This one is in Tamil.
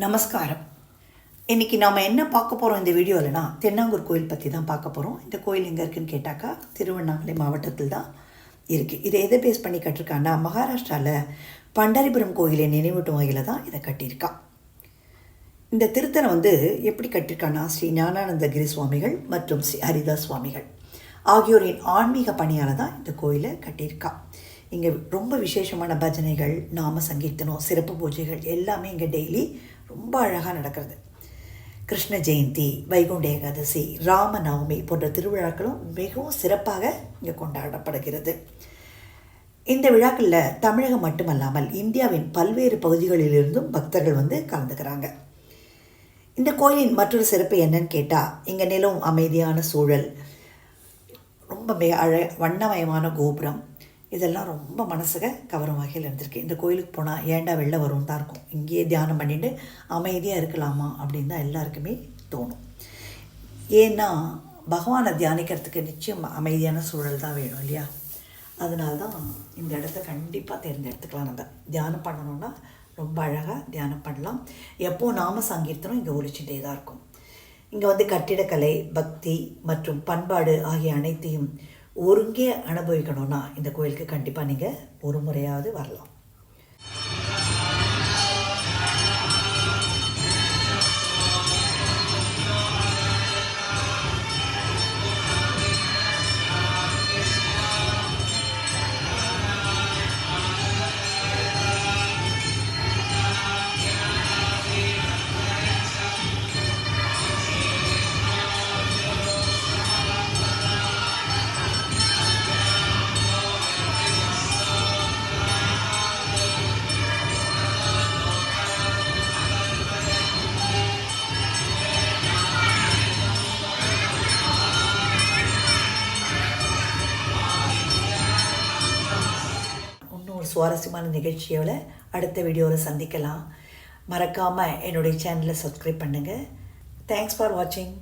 நமஸ்காரம். இன்றைக்கி நாம் என்ன பார்க்க போகிறோம் இந்த வீடியோவில்னா, தென்னாங்கூர் கோயில் பற்றி தான் பார்க்க போகிறோம். இந்த கோயில் எங்கே இருக்குதுன்னு கேட்டாக்கா, திருவண்ணாமலை மாவட்டத்தில் தான் இருக்குது. இதை எதை பேஸ் பண்ணி கட்டிருக்கான்னா, மகாராஷ்டிராவில் பண்டரிபுரம் கோயிலை நினைவூட்டும் வகையில் தான் இதை கட்டியிருக்கா. இந்த திருத்தலம் எப்படி கட்டியிருக்கான்னா, ஸ்ரீ ஞானானந்தகிரி சுவாமிகள் மற்றும் ஸ்ரீ ஹரிதாஸ் சுவாமிகள் ஆகியோரின் ஆன்மீக பணியால் தான் இந்த கோயிலை கட்டியிருக்கா. இங்கே ரொம்ப விசேஷமான பஜனைகள், நாம சங்கீர்த்தனம், சிறப்பு பூஜைகள் எல்லாமே இங்கே டெய்லி ரொம்ப அழகாக நடக்கிறது. கிருஷ்ண ஜெயந்தி, வைகுண்ட ஏகாதசி, ராம நவமி போன்ற திருவிழாக்களும் மிகவும் சிறப்பாக இங்கே கொண்டாடப்படுகிறது. இந்த விழாக்களில் தமிழகம் மட்டுமல்லாமல் இந்தியாவின் பல்வேறு பகுதிகளிலிருந்தும் பக்தர்கள் கலந்துக்கிறாங்க. இந்த கோயிலின் மற்றொரு சிறப்பு என்னன்னு கேட்டால், இங்கே நிலவும் அமைதியான சூழல், ரொம்ப வண்ணமயமான கோபுரம், இதெல்லாம் ரொம்ப மனசுக்கு கவரும் வகையில் இருந்திருக்கு. இந்த கோயிலுக்கு போனால் ஏண்டா வெளில வரும் தான் இருக்கும். இங்கேயே தியானம் பண்ணிட்டு அமைதியாக இருக்கலாமா அப்படின்னு தான் எல்லாருக்குமே தோணும். ஏன்னா பகவானை தியானிக்கிறதுக்கு நிச்சயம் அமைதியான சூழல் தான் வேணும் இல்லையா? அதனால தான் இந்த இடத்த கண்டிப்பாக தேர்ந்தெடுத்துக்கலாம். நம்ம தியானம் பண்ணணுன்னா ரொம்ப அழகாக தியானம் பண்ணலாம். எப்போது நாம சங்கீர்த்தனம் இங்கே ஒலிச்சுட்டே தான் இருக்கும். இங்கே கட்டிடக்கலை, பக்தி மற்றும் பண்பாடு ஆகிய அனைத்தையும் ஒருங்கே அனுபவிக்கணும்னா இந்த கோயிலுக்கு கண்டிப்பாக நீங்கள் ஒரு முறையாவது வரலாம். சுவாரஸ்யமான நிகழ்ச்சியோட அடுத்த வீடியோவில் சந்திக்கலாம். மறக்காமல் என்னுடைய சேனலை சப்ஸ்கிரைப் பண்ணுங்கள். தேங்க்ஸ் ஃபார் வாட்சிங்.